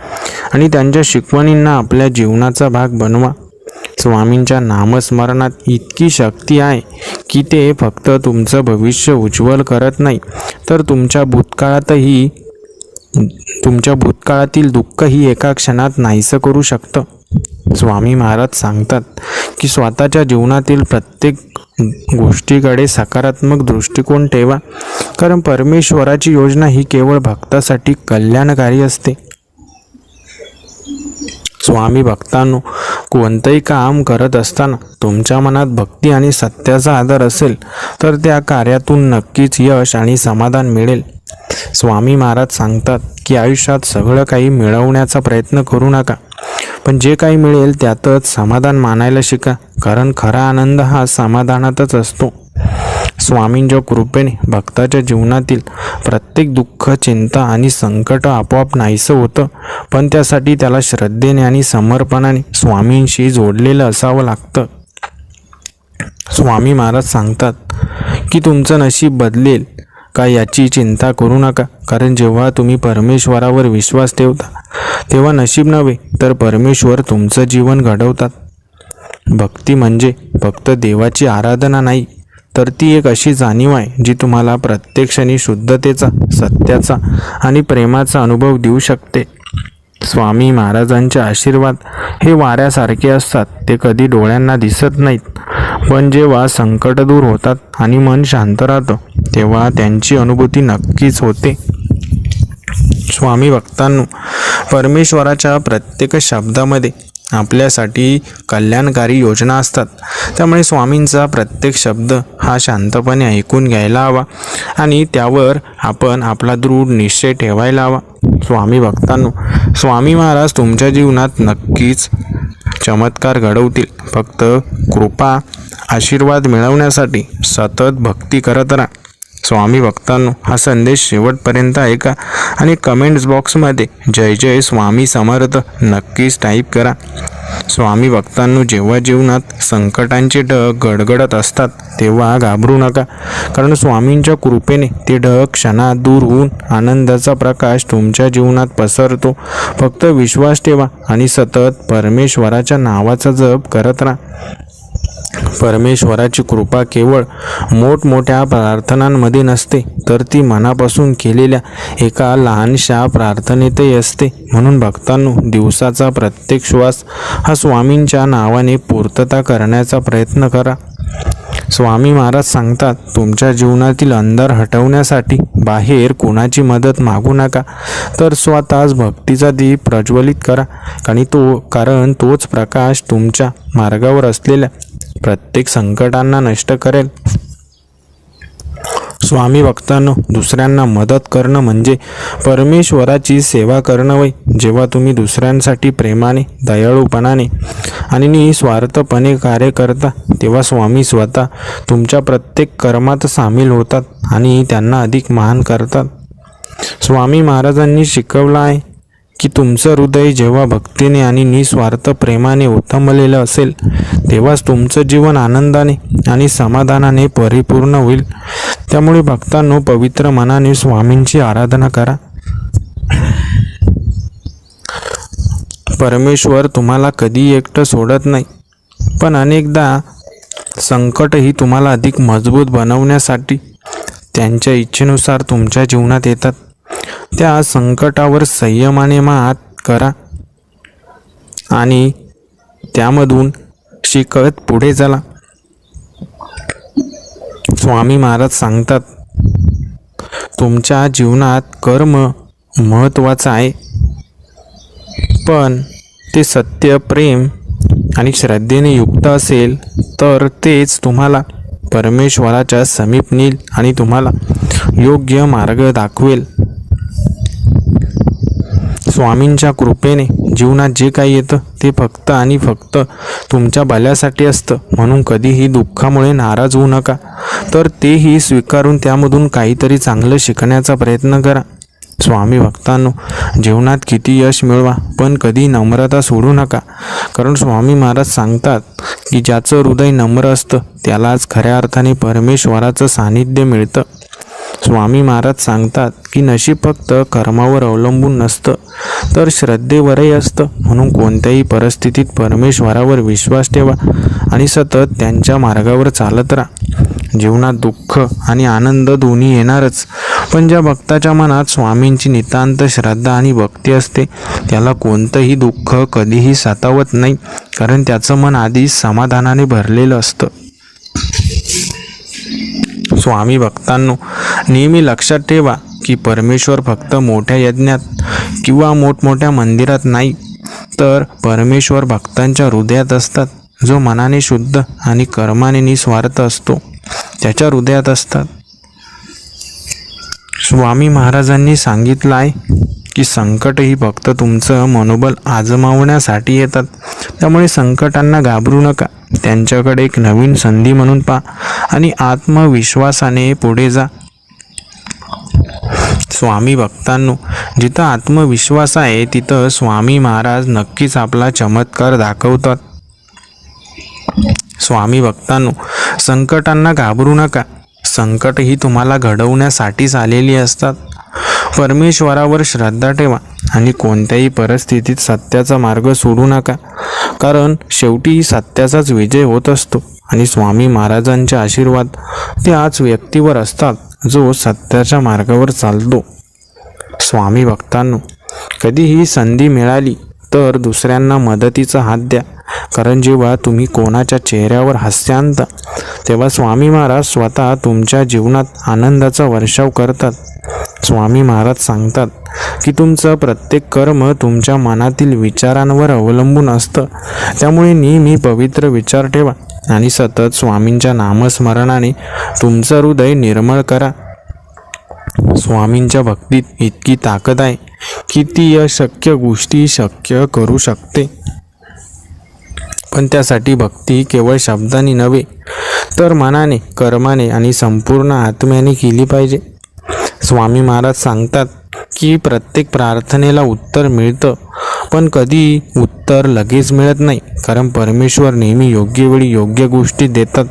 आणि त्यांच्या शिकवणींना आपल्या जीवनाचा भाग बनवा. स्वामींच्या नामस्मरणात इतकी शक्ती आहे की ते फक्त तुमचं भविष्य उज्ज्वल करत नाही, तर तुमच्या भूतकाळातील दुःखही एका क्षणात नाहीसं करू शकतं. स्वामी महाराज सांगतात की स्वतःच्या जीवनातील प्रत्येक गोष्टीकडे सकारात्मक दृष्टिकोन ठेवा, कारण परमेश्वराची योजना ही केवळ भक्तासाठी कल्याणकारी असते. स्वामी भक्तांनो, कोणतंही काम करत असताना तुमच्या मनात भक्ती आणि सत्याचा आदर असेल तर त्या कार्यातून नक्कीच यश आणि समाधान मिळेल. स्वामी महाराज सांगतात की आयुष्यात सगळं काही मिळवण्याचा प्रयत्न करू नका, पण जे काही मिळेल त्यातच समाधान मानायला शिका, कारण खरा आनंद हा समाधानातच असतो. स्वामींच्या कृपेने भक्ताच्या जीवनातील प्रत्येक दुःख, चिंता आणि संकट आपोआप नाहीसं होतं, पण त्यासाठी त्याला श्रद्धेने आणि समर्पणाने स्वामींशी जोडलेलं असावं लागतं. स्वामी महाराज सांगतात की तुमचं नशीब बदलेल का याची चिंता करू नका, कारण जेव्हा तुम्ही परमेश्वरावर विश्वास ठेवता तेव्हा नशीब नव्हे तर परमेश्वर तुमचं जीवन घडवतात. भक्ती म्हणजे फक्त देवाची आराधना नाही, तर ती एक अशी जाणीव आहे जी तुम्हाला प्रत्येक क्षणी शुद्धतेचा, सत्याचा आणि प्रेमाचा अनुभव देऊ शकते. स्वामी महाराजांचे आशीर्वाद हे वाऱ्यासारखे असतात, ते कधी डोळ्यांना दिसत नाहीत, पण जेव्हा संकट दूर होतात आणि मन शांत राहतं तेव्हा त्यांची अनुभूती नक्कीच होते. स्वामी भक्तांनो, परमेश्वराच्या प्रत्येक शब्दामध्ये आपल्यासाठी कल्याणकारी योजना असतात. त्यामुळे स्वामींचा प्रत्येक शब्द हा शांतपणे ऐकून घ्यायला हवा आणि त्यावर आपण आपला दृढ निश्चय ठेवायला हवा. स्वामी भक्तांनो, स्वामी महाराज तुमच्या जीवनात नक्कीच चमत्कार घडवतील. फक्त कृपा आशीर्वाद मिळवण्यासाठी सतत भक्ती करत राहा. स्वामी भक्तांनो, हा संदेश शेवटपर्यंत ऐका आणि कमेंट्स बॉक्समध्ये जय जय स्वामी समर्थ नक्कीच टाईप करा. स्वामी भक्तांनो, जेव्हा जीवनात संकटांचे ढग गडगडत असतात तेव्हा घाबरू नका, कारण स्वामींच्या कृपेने ते ढग क्षणात दूर होऊन आनंदाचा प्रकाश तुमच्या जीवनात पसरतो. फक्त विश्वास ठेवा आणि सतत परमेश्वराच्या नावाचा जप करत राहा. परमेश्वराची कृपा केवळ मोठमोठ्या प्रार्थनांमध्ये नसते, तर ती मनापासून केलेल्या एका लहानशा प्रार्थनेतही असते. म्हणून भक्तांनो, दिवसाचा प्रत्येक श्वास हा स्वामींच्या नावाने पूर्तता करण्याचा प्रयत्न करा. स्वामी महाराज सांगतात, तुमच्या जीवनातील अंधार हटवण्यासाठी बाहेर कोणाची मदत मागू नका, तर स्वतःच भक्तीचा दीप प्रज्वलित करा. कारण तोच प्रकाश तुमच्या मार्गावर असलेल्या प्रत्येक संकटांना नष्ट करेल. स्वामी भक्तांनो, दुसऱ्यांना मदत करणं म्हणजे परमेश्वराची सेवा करणं वय. जेव्हा तुम्ही दुसऱ्यांसाठी प्रेमाने, दयाळूपणाने आणि निस्वार्थपणे कार्य करता तेव्हा स्वामी स्वतः तुमच्या प्रत्येक कर्मात सामील होतात आणि त्यांना अधिक महान करतात. स्वामी महाराजांनी शिकवलं आहे की तुमचं हृदय जेव्हा भक्तीने आणि निस्वार्थ प्रेमाने ओथंबलेलं असेल तेव्हाच तुमचं जीवन आनंदाने आणि समाधानाने परिपूर्ण होईल. त्यामुळे भक्तांनो, पवित्र मनाने स्वामींची आराधना करा. परमेश्वर तुम्हाला कधी एकटं सोडत नाही, पण अनेकदा संकटही तुम्हाला अधिक मजबूत बनवण्यासाठी त्यांच्या इच्छेनुसार तुमच्या जीवनात येतात. त्या संकटावर संयमाने मात करा आणि त्यामधून शिकत पुढे चला. स्वामी महाराज सांगतात, तुमच्या जीवनात कर्म महत्त्वाचं आहे, पण ते सत्य, प्रेम आणि श्रद्धेने युक्त असेल तर तेच तुम्हाला परमेश्वराच्या समीप नेईल आणि तुम्हाला योग्य मार्ग दाखवेल. स्वामींच्या कृपेने जीवनात जे काही येतं ते फक्त आणि फक्त तुमच्या भल्यासाठी असतं. म्हणून कधीही दुःखामुळे नाराज होऊ नका, तर तेही स्वीकारून त्यामधून काहीतरी चांगलं शिकण्याचा प्रयत्न करा. स्वामी भक्तांनो, जीवनात किती यश मिळवा, पण कधी नम्रता सोडू नका, कारण स्वामी महाराज सांगतात की ज्याचं हृदय नम्र असतं त्यालाच खऱ्या अर्थाने परमेश्वराचं सानिध्य मिळतं. स्वामी महाराज सांगतात की नशीब फक्त कर्मावर अवलंबून नसतं, तर श्रद्धेवरही असतं. म्हणून कोणत्याही परिस्थितीत परमेश्वरावर विश्वास ठेवा आणि सतत त्यांच्या मार्गावर चालत राहा. जीवनात दुःख आणि आनंद दोन्ही येणारच, पण ज्या भक्ताच्या मनात स्वामींची नितांत श्रद्धा आणि भक्ती असते त्याला कोणतंही दुःख कधीही सतावत नाही, कारण त्याचं मन आधीच समाधानाने भरलेलं असतं. स्वामी भक्तांनो, नेहमी लक्षात ठेवा की परमेश्वर फक्त मोठ्या यज्ञात किंवा मोठमोठ्या मंदिरात नाही, तर परमेश्वर भक्तांच्या हृदयात असतात. जो मनाने शुद्ध आणि कर्माने निस्वार्थ असतो त्याच्या हृदयात असतात. स्वामी महाराजांनी सांगितलं आहे की संकट ही फक्त तुमचं मनोबल आजमावण्यासाठी येतात. त्यामुळे संकटांना घाबरू नका, त्यांच्याकडे एक नवीन संधी म्हणून पहा आणि आत्मविश्वासाने पुढे जा. स्वामी भक्तांनो, जिथं आत्मविश्वास आहे तिथं स्वामी महाराज नक्कीच आपला चमत्कार दाखवतात. स्वामी भक्तांनो, संकटांना घाबरू नका. संकट ही तुम्हाला घडवण्यासाठीच आलेली असतात. परमेश्वरावर श्रद्धा ठेवा आणि कोणत्याही परिस्थितीत सत्याचा मार्ग सोडू नका, कारण शेवटी सत्याचाच विजय होत असतो. आणि स्वामी महाराजांचे आशीर्वाद त्याच व्यक्तीवर असतात जो सत्याच्या मार्गावर चालतो. स्वामी भक्तांनो, कधीही संधी मिळाली तर दुसऱ्यांना मदतीचा हात द्या, कारण जेव्हा तुम्ही कोणाच्या चेहऱ्यावर हास्य आणता तेव्हा स्वामी महाराज स्वतः तुमच्या जीवनात आनंदाचा वर्षाव करतात. स्वामी महाराज सांगतात की तुमचं प्रत्येक कर्म तुमच्या मनातील विचारांवर अवलंबून असतं. त्यामुळे नेहमी पवित्र विचार ठेवा आणि सतत स्वामींच्या नामस्मरणाने तुमचं हृदय निर्मळ करा. स्वामींच्या भक्तीत इतकी ताकद आहे की ती अशक्य गोष्टी शक्य करू शकते. पण त्यासाठी भक्ती केवळ शब्दांनी नव्हे तर मनाने, कर्माने आणि संपूर्ण आत्म्याने केली पाहिजे. स्वामी महाराज सांगतात की प्रत्येक प्रार्थनेला उत्तर मिळतं, पण कधी उत्तर लगेच मिळत नाही, कारण परमेश्वर नेहमी योग्य वेळी योग्य गोष्टी देतात.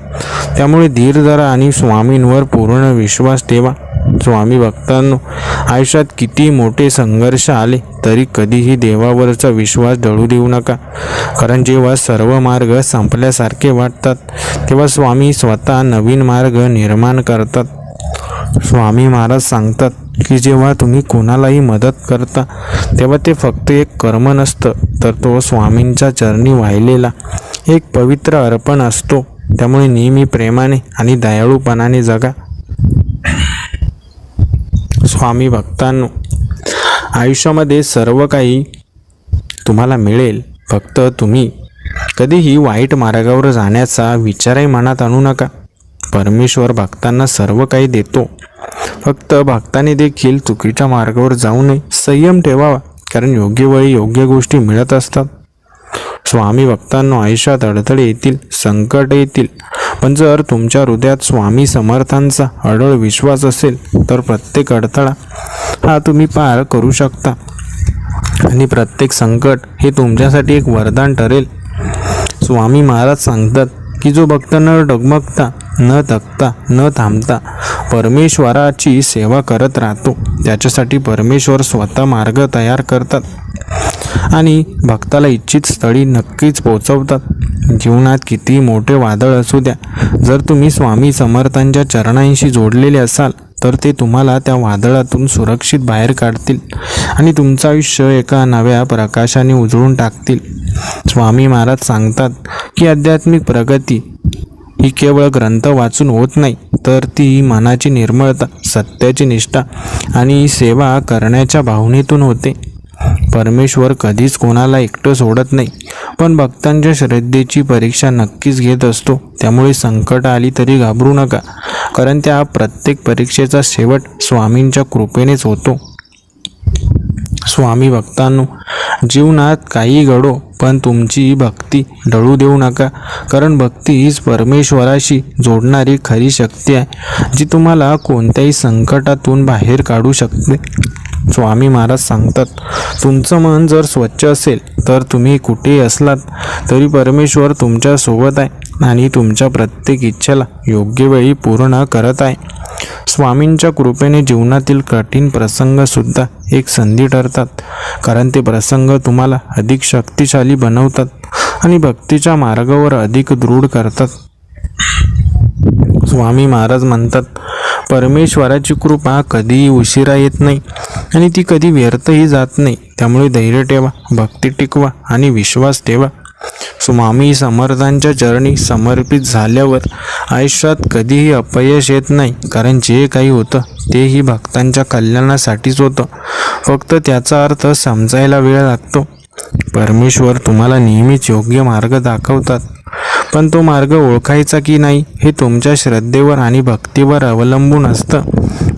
त्यामुळे धीर धरा आणि स्वामींवर पूर्ण विश्वास ठेवा. स्वामी भक्तांनो, आयुष्यात किती मोठे संघर्ष आले तरी कधीही देवावरचा विश्वास ढळू देऊ नका, कारण जेव्हा सर्व मार्ग संपल्यासारखे वाटतात तेव्हा स्वामी स्वतः नवीन मार्ग निर्माण करतात. स्वामी महाराज सांगतात की जेव्हा तुम्ही कोणालाही मदत करता तेव्हा ते फक्त एक कर्म नसतं, तर तो स्वामींच्या चरणी वाहिलेला एक पवित्र अर्पण असतो. त्यामुळे नेहमी प्रेमाने आणि दयाळूपणाने जगा. स्वामी भक्तांनो, आयुष्यामध्ये सर्व काही तुम्हाला मिळेल, फक्त तुम्ही कधीही वाईट मार्गावर जाण्याचा विचारही मनात आणू नका. परमेश्वर भक्तांना सर्व काही देतो, फक्त भक्ताने देखील चुकीच्या मार्गावर जाऊ नये. संयम ठेवावा, कारण योग्य वेळी योग्य गोष्टी मिळत असतात. स्वामी भक्तांनो, आयुष्यात अडथळे येतील, संकट येतील, पण जर तुमच्या हृदयात स्वामी समर्थांचा अढळ विश्वास असेल तर प्रत्येक अडथळा हा तुम्ही पार करू शकता आणि प्रत्येक संकट हे तुमच्यासाठी एक वरदान ठरेल. स्वामी महाराज सांगतात की जो भक्त न डगमगता, न थकता, न थांबता परमेश्वराची सेवा करत राहतो, त्याच्यासाठी परमेश्वर स्वतः मार्ग तयार करतात आणि भक्ताला इच्छित स्थळी नक्कीच पोहोचवतात. जीवनात किती मोठे वादळ असू द्या, जर तुम्ही स्वामी समर्थांच्या चरणांशी जोडलेले असाल तर ते तुम्हाला त्या वादळातून सुरक्षित बाहेर काढतील आणि तुमचं आयुष्य एका नव्या प्रकाशाने उजळून टाकतील. स्वामी महाराज सांगतात की आध्यात्मिक प्रगती ही केवळ ग्रंथ वाचून होत नाही, तर ती मनाची निर्मळता, सत्याची निष्ठा आणि सेवा करण्याच्या भावनेतून होते. परमेश्वर कधीच कोणाला एकटं सोडत नाही, पण भक्तांच्या श्रद्धेची परीक्षा नक्कीच घेत असतो. त्यामुळे संकट आली तरी घाबरू नका, कारण त्या प्रत्येक परीक्षेचा शेवट स्वामींच्या कृपेनेच होतो. स्वामी भक्तांनो, जीवनात काही घडो पण तुमची भक्ती ढळू देऊ नका, कारण भक्ती हीच परमेश्वराशी जोडणारी खरी शक्ती आहे, जी तुम्हाला कोणत्याही संकटातून बाहेर काढू शकते. स्वामी महाराज सांगतात, तुमचं मन जर स्वच्छ असेल तर तुम्ही कुठेही असलात तरी परमेश्वर तुमच्या सोबत आहे आणि तुमच्या प्रत्येक इच्छेला योग्य वेळी पूर्ण करत आहे. स्वामींच्या कृपेने जीवनातील कठीण प्रसंगसुद्धा एक संधी ठरतात, कारण ते प्रसंग तुम्हाला अधिक शक्तिशाली बनवतात आणि भक्तीच्या मार्गावर अधिक दृढ करतात. स्वामी महाराज म्हणतात, परमेश्वराची कृपा कधीही उशिरा येत नाही आणि ती कधी व्यर्थही जात नाही. त्यामुळे धैर्य ठेवा, भक्ती टिकवा आणि विश्वास ठेवा. स्वामी समर्थांच्या चरणी समर्पित झाल्यावर आयुष्यात कधीही अपयश येत नाही, कारण जे काही होतं तेही भक्तांच्या कल्याणासाठीच होतं, फक्त त्याचा अर्थ समजायला वेळ लागतो. परमेश्वर तुम्हाला नेहमीच योग्य मार्ग दाखवतात, पण तो मार्ग ओळखायचा की नाही हे तुमच्या श्रद्धेवर आणि भक्तीवर अवलंबून असतं.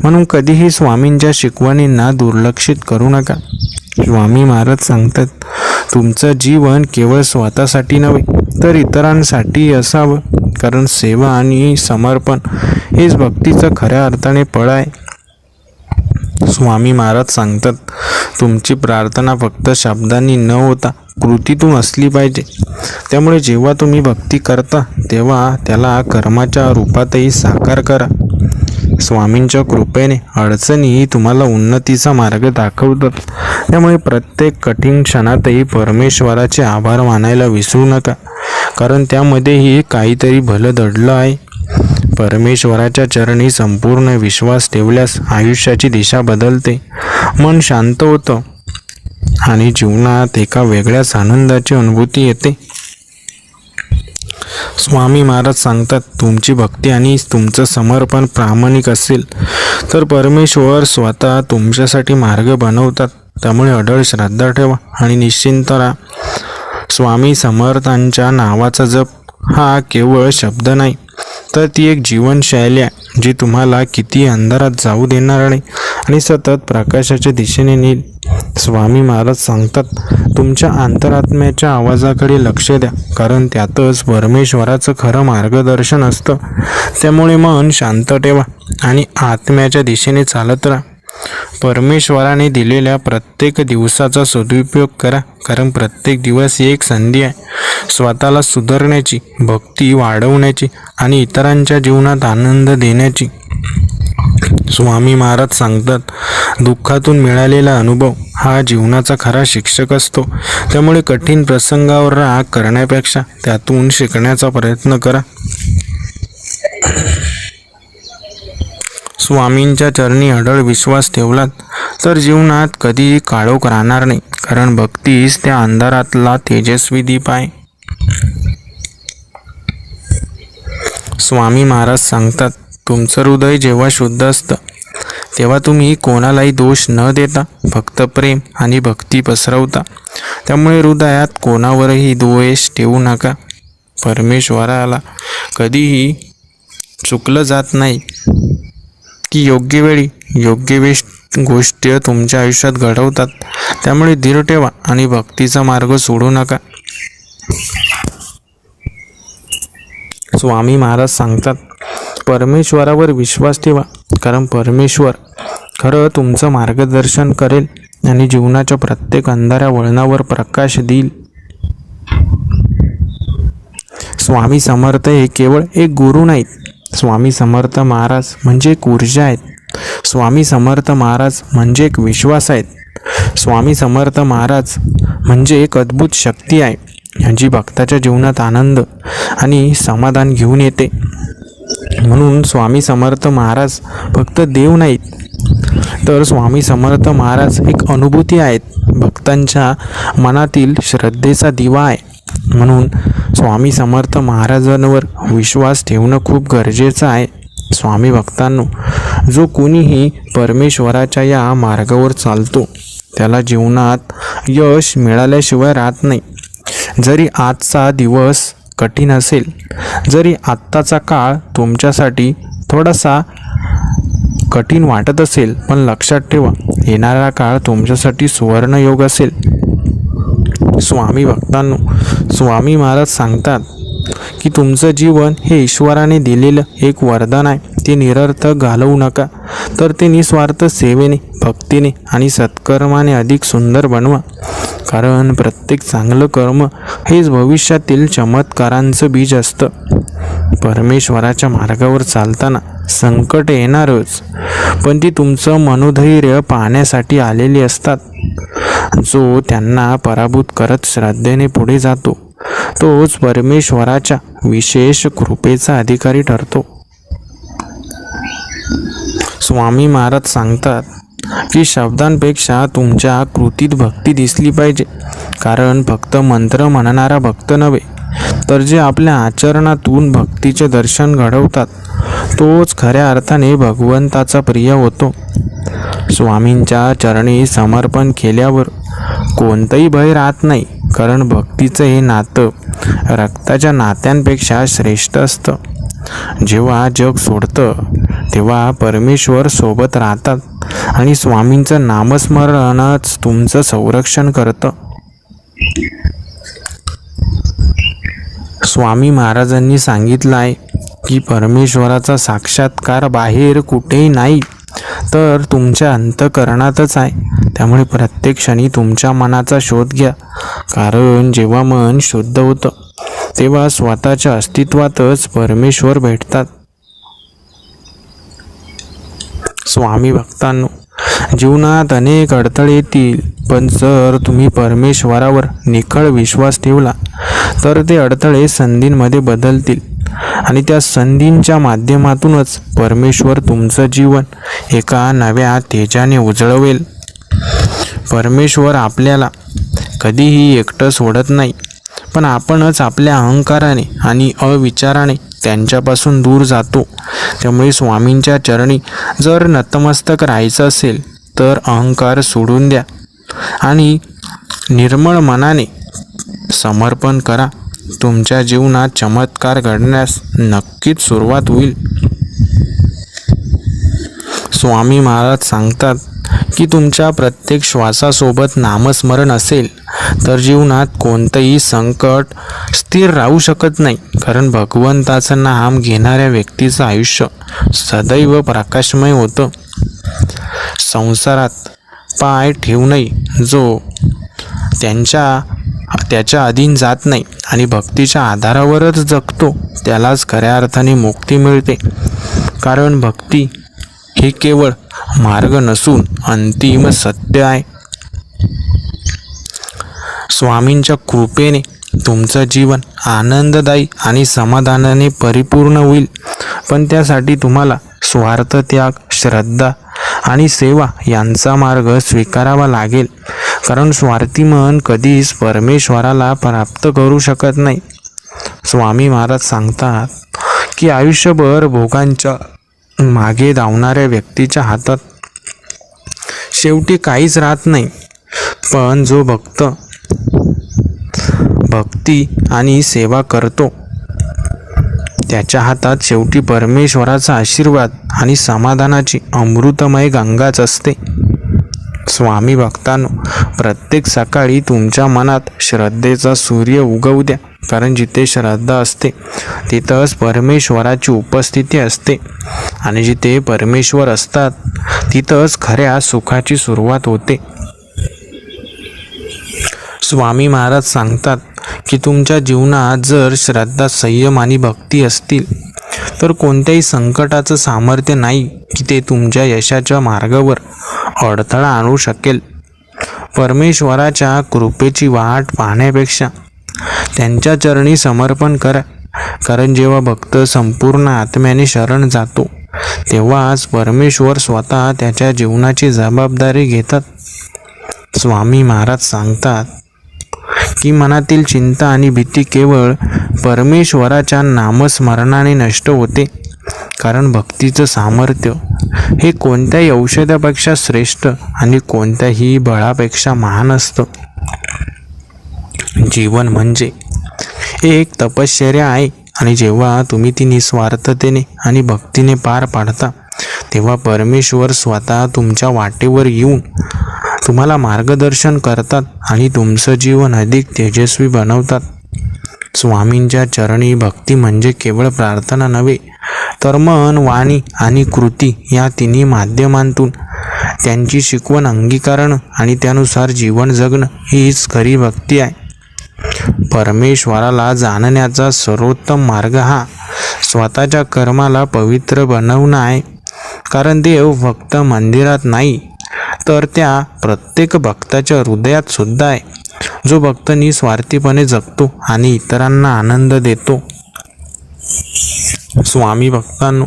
म्हणून कधीही स्वामींच्या शिकवणींना दुर्लक्षित करू नका. स्वामी महाराज सांगतात, तुमचं जीवन केवळ स्वतःसाठी नव्हे तर इतरांसाठी असावं, कारण सेवा आणि समर्पण हेच भक्तीचं खऱ्या अर्थाने फळ आहे. स्वामी महाराज सांगतात, तुमची प्रार्थना फक्त शब्दांनी न होता कृतीतून असली पाहिजे. त्यामुळे जेव्हा तुम्ही भक्ती करता तेव्हा त्याला कर्माच्या रूपातही साकार करा. स्वामींच्या कृपेने अडचणी तुम्हाला उन्नतीचा मार्ग दाखवतात. त्यामुळे प्रत्येक कठीण क्षणातही परमेश्वराचे आभार मानायला विसरू नका, कारण त्यामध्येही काहीतरी भलं दडलं आहे. परमेश्वराच्या चरणी संपूर्ण विश्वास ठेवल्यास आयुष्याची दिशा बदलते, मन शांत होतं आणि जीवनात एका वेगळ्याच आनंदाची अनुभूती येते. स्वामी महाराज सांगतात, तुमची भक्ती आणि तुमचं समर्पण प्रामाणिक असेल तर परमेश्वर स्वतः तुमच्यासाठी मार्ग बनवतात. त्यामुळे अढळ श्रद्धा ठेवा आणि निश्चिंत राहा. स्वामी समर्थांच्या नावाचा जप हा केवळ शब्द नाही, तर ती एक जीवनशैली आहे जी तुम्हाला किती अंधारात जाऊ देणार नाही आणि सतत प्रकाशाच्या दिशेने नेईल. स्वामी महाराज सांगतात, तुमच्या अंतरात्म्याच्या आवाजाकडे लक्ष द्या, कारण त्यातच परमेश्वराचं खरं मार्गदर्शन असतं. त्यामुळे मन शांत ठेवा आणि आत्म्याच्या दिशेने चालत राहा. परमेश्वराने दिलेल्या प्रत्येक दिवसाचा सदुपयोग करा, कारण प्रत्येक दिवस ही एक संधी आहे स्वतःला सुधारण्याची, भक्ती वाढवण्याची आणि इतरांच्या जीवनात आनंद देण्याची. स्वामी महाराज सांगतात, दुःखातून मिळालेला अनुभव हा जीवनाचा खरा शिक्षक असतो. त्यामुळे कठीण प्रसंगावर राग करण्यापेक्षा त्यातून शिकण्याचा प्रयत्न करा. स्वामींच्या चरणी अढळ विश्वास ठेवलात तर जीवनात कधीही काळोख राहणार नाही, कारण भक्तीच त्या अंधारातला तेजस्वी दीप आहे. स्वामी महाराज सांगतात, तुमचं हृदय जेव्हा शुद्ध असतं तेव्हा तुम्ही कोणालाही दोष न देता फक्त प्रेम आणि भक्ती पसरवता. त्यामुळे हृदयात कोणावरही द्वेष ठेवू नका. परमेश्वराला कधीही चुकलं जात नाही की योग्य वेळी योग्य गोष्टी तुमच्या आयुष्यात घडवतात. त्यामुळे धीर ठेवा आणि भक्तीचा मार्ग सोडू नका. स्वामी महाराज सांगतात, परमेश्वरावर विश्वास ठेवा, कारण परमेश्वर खरं तुमचं मार्गदर्शन करेल आणि जीवनाच्या प्रत्येक अंधाऱ्या वळणावर प्रकाश देईल. स्वामी समर्थ हे केवळ एक गुरु नाहीत, स्वामी समर्थ महाराज म्हणजे एक ऊर्जा आहेत. स्वामी समर्थ महाराज म्हणजे एक विश्वास आहेत. स्वामी समर्थ महाराज म्हणजे एक अद्भुत शक्ती आहे जी भक्ताच्या जीवनात आनंद आणि समाधान घेऊन येते. म्हणून स्वामी समर्थ महाराज फक्त देव नाहीत, तर स्वामी समर्थ महाराज एक अनुभूती आहेत, भक्तांच्या मनातील श्रद्धेचा दिवा आहे. म्हणून स्वामी समर्थ महाराजांवर विश्वास ठेवणं खूप गरजेचं आहे. स्वामी भक्तांनो, जो कोणीही परमेश्वराच्या या मार्गावर चालतो त्याला जीवनात यश मिळाल्याशिवाय राहत नाही. जरी आजचा दिवस कठीण असेल, जरी आत्ताचा काळ तुमच्यासाठी थोडासा कठीण वाटत असेल, पण लक्षात ठेवा, येणारा काळ तुमच्यासाठी सुवर्णयोग असेल. स्वामी भक्तांनो, स्वामी महाराज सांगतात की तुमचं जीवन हे ईश्वराने दिलेलं एक वरदान आहे. ते निरर्थक घालवू नका, तर ते निस्वार्थ सेवेने, भक्तीने आणि सत्कर्माने अधिक सुंदर बनवा. कारण प्रत्येक चांगलं कर्म हेच भविष्यातील चमत्कारांचं बीज असतं. परमेश्वराच्या मार्गावर चालताना संकट येणारच, पण ती तुमचं मनोधैर्य पाहण्यासाठी आलेली असतात. जो त्यांना पराभूत करत श्रद्धेने पुढे जातो तोच परमेश्वराच्या विशेष कृपेचा अधिकारी ठरतो. स्वामी महाराज सांगतात की शब्दांपेक्षा तुमच्या कृतीत भक्ती दिसली पाहिजे, कारण फक्त मंत्र म्हणणारा भक्त नव्हे, तर जे आपल्या आचरणातून भक्तीचे दर्शन घडवतात तोच खऱ्या अर्थाने भगवंताचा प्रिय होतो. स्वामींच्या चरणी समर्पण केल्यावर कोणतंही भय राहत नाही, कारण भक्तीचं हे नातं रक्ताच्या नात्यांपेक्षा श्रेष्ठ असतं. जेव्हा जग सोडतं तेव्हा परमेश्वर सोबत राहतात आणि स्वामींचं नामस्मरणच तुमचं संरक्षण करतं. स्वामी महाराजांनी सांगितलं आहे की परमेश्वराचा साक्षात्कार बाहेर कुठेही नाही, तर तुमच्या अंतःकरणातच आहे. त्यामुळे प्रत्येक क्षणी तुमच्या मनाचा शोध घ्या, कारण जेव्हा मन शुद्ध होतं तेव्हा स्वतःच्या अस्तित्वातच परमेश्वर भेटतात. स्वामी भक्तांनो, जीवनात अनेक अडथळे येतील, पण जर तुम्ही परमेश्वरावर निखळ विश्वास ठेवला तर ते अडथळे संधींमध्ये बदलतील आणि त्या संधींच्या माध्यमातूनच परमेश्वर तुमचं जीवन एका नव्या तेजाने उजळवेल. परमेश्वर आपल्याला कधीही एकटं सोडत नाही, पण आपणच आपल्या अहंकाराने आणि अविचाराने त्यांच्यापासून दूर जातो. त्यामुळे स्वामींच्या चरणी जर नतमस्तक राहायचं असेल तर अहंकार सोडून द्या आणि निर्मळ मनाने समर्पण करा. तुमच्या जीवनात चमत्कार घडण्यास नक्कीच सुरुवात होईल. स्वामी महाराज सांगतात की तुमच्या प्रत्येक श्वासासोबत नामस्मरण असेल तर जीवनात कोणतंही संकट स्थिर राहू शकत नाही. कारण भगवंताचं नाम घेणाऱ्या व्यक्तीचं आयुष्य सदैव प्रकाशमय होतं. संसारात पाय ठेवूनही जो त्याच्या अधीन जात नाही आणि भक्तीच्या आधारावरच जगतो त्यालाच खऱ्या अर्थाने मुक्ती मिळते. कारण भक्ती हे केवळ मार्ग नसून अंतिम सत्य आहे. स्वामींच्या कृपेने तुमचं जीवन आनंददायी आणि समाधानाने परिपूर्ण होईल. पण त्यासाठी तुम्हाला स्वार्थ त्याग, श्रद्धा आणि सेवा यांचा मार्ग स्वीकारावा लागेल. कारण स्वार्थी मन कधीच परमेश्वराला प्राप्त करू शकत नाही. स्वामी महाराज सांगतात की आयुष्यभर भोगांच्या मागे धावणाऱ्या व्यक्तीच्या हातात शेवटी काहीच राहत नाही. पण जो भक्ती आणि सेवा करतो त्याच्या हातात शेवटी परमेश्वराचा आशीर्वाद आणि समाधानाची अमृतमय गंगाच असते. स्वामी भक्तांनो, प्रत्येक सकाळी तुमच्या मनात श्रद्धेचा सूर्य उगवू द्या. कारण जिथे श्रद्धा असते तिथंच परमेश्वराची उपस्थिती असते आणि जिथे परमेश्वर असतात तिथंच खऱ्या सुखाची सुरुवात होते. स्वामी महाराज सांगतात की तुमच्या जीवनात जर श्रद्धा, संयम आणि भक्ती असतील तर कोणत्याही संकटाचं सामर्थ्य नाही की ते तुमच्या यशाच्या मार्गावर अडथळा आणू शकेल. परमेश्वराच्या कृपेची वाट पाहण्यापेक्षा त्यांच्या चरणी समर्पण करा. कारण जेव्हा भक्त संपूर्ण आत्म्याने शरण जातो तेव्हाच परमेश्वर स्वतः त्याच्या जीवनाची जबाबदारी घेतात. स्वामी महाराज सांगतात की मनातील चिंता आणि भीती केवळ परमेश्वराच्या नामस्मरणाने नष्ट होते. कारण भक्तीचं सामर्थ्य हे कोणत्याही औषधापेक्षा श्रेष्ठ आणि कोणत्याही बळापेक्षा महान असतं. जीवन म्हणजे एक तपश्चर्या आहे आणि जेव्हा तुम्ही ती निस्वार्थतेने आणि भक्तीने पार पाडता तेव्हा परमेश्वर स्वतः तुमच्या वाटेवर येऊन तुम्हाला मार्गदर्शन करतात आणि तुमचं जीवन अधिक तेजस्वी बनवतात. स्वामींच्या चरणी भक्ती म्हणजे केवळ प्रार्थना नव्हे तर मन, वाणी आणि कृती या तिन्ही माध्यमांतून त्यांची शिकवण अंगीकारणं आणि त्यानुसार जीवन जगणं हीच खरी भक्ती आहे. परमेश्वराला जाणण्याचा सर्वोत्तम मार्ग हा स्वतःच्या कर्माला पवित्र बनवणं आहे. कारण देव फक्त मंदिरात नाही तर त्या प्रत्येक भक्ताच्या हृदयात सुद्धा आहे, जो भक्त निस्वार्थीपणे जगतो आणि इतरांना आनंद देतो. स्वामी भक्तांनो,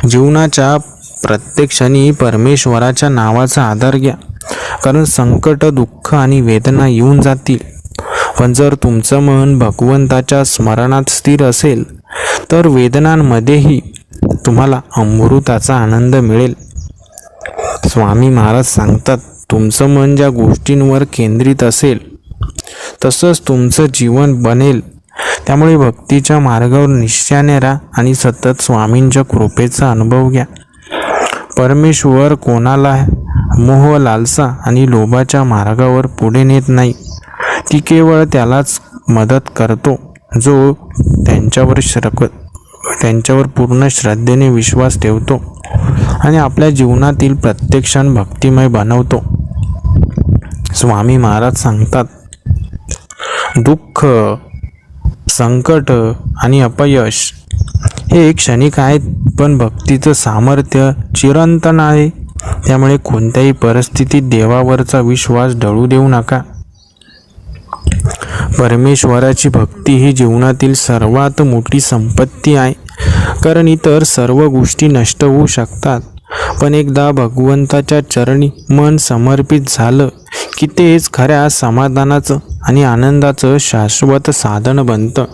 जीवनाच्या प्रत्येक क्षणी परमेश्वराच्या नावाचा आधार घ्या. कारण संकट, दुःख आणि वेदना येऊन जातील, पण जर तुमचं मन भगवंताच्या स्मरणात स्थिर असेल तर वेदनांमध्येही तुम्हाला अमृताचा आनंद मिळेल. स्वामी महाराज सांगतात, तुमचं मन ज्या गोष्टींवर केंद्रित असेल तसंच तुमचं जीवन बनेल. त्यामुळे भक्तीच्या मार्गावर निश्चयाने राहा आणि सतत स्वामींच्या कृपेचा अनुभव घ्या. परमेश्वर कोणाला मोह, लालसा आणि लोभाच्या मार्गावर पुढे नेत नाही. ती केवळ त्यालाच मदत करतो जो त्यांच्यावर पूर्ण श्रद्धेने विश्वास ठेवतो आणि आपल्या जीवनातील प्रत्येक क्षण भक्तिमय बनवतो. स्वामी महाराज सांगतात, दुःख, संकट आणि अपयश हे क्षणिक आहेत, पण भक्तीचं सामर्थ्य चिरंतन आहे. त्यामुळे कोणत्याही परिस्थितीत देवावरचा विश्वास ढळू देऊ नका. परमेश्वराची भक्ती ही जीवनातील सर्वात मोठी संपत्ती आहे. कारण इतर सर्व गोष्टी नष्ट होऊ शकतात, पण एकदा भगवंताच्या चरणी मन समर्पित झालं की तेच खऱ्या समाधानाचं आणि आनंदाचं शाश्वत साधन बनतं.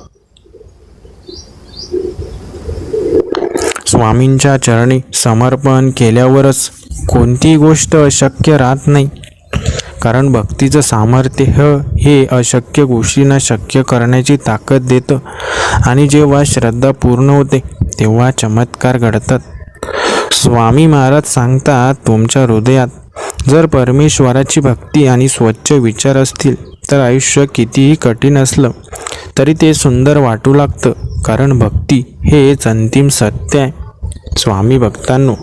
स्वामींच्या चरणी समर्पण केल्यावरच कोणतीही गोष्ट अशक्य राहत नाही. कारण भक्तीचं सामर्थ्य हे अशक्य गोष्टींना शक्य करण्याची ताकद देतं. आणि जेव्हा श्रद्धा पूर्ण होते तेव्हा चमत्कार घडतात. स्वामी महाराज सांगतात, तुमच्या हृदयात जर परमेश्वराची भक्ती आणि स्वच्छ विचार असतील तर आयुष्य कितीही कठीण असलं तरी ते सुंदर वाटू लागतं. कारण भक्ती हेच अंतिम सत्य आहे. स्वामी भक्तांनो,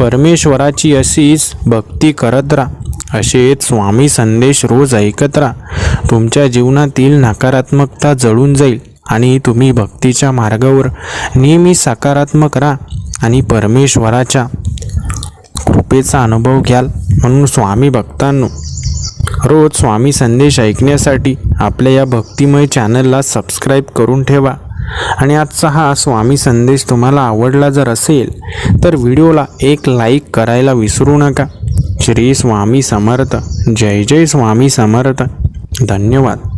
परमेश्वराची अशीच भक्ती करत राहा. असेच स्वामी संदेश रोज ऐकत राहा. तुमच्या जीवनातील नकारात्मकता जळून जाईल आणि तुम्ही भक्तीच्या मार्गावर नेहमी सकारात्मक राहा आणि परमेश्वराच्या कृपेचा अनुभव घ्याल. म्हणून स्वामी भक्तांनो, रोज स्वामी संदेश ऐकण्यासाठी आपल्या या भक्तिमय चॅनलला सबस्क्राईब करून ठेवा. आणि आजचा हा स्वामी संदेश तुम्हाला आवडला जर असेल तर व्हिडिओला एक लाईक करायला विसरू नका. श्री स्वामी समर्थ. जय जय स्वामी समर्थ. धन्यवाद.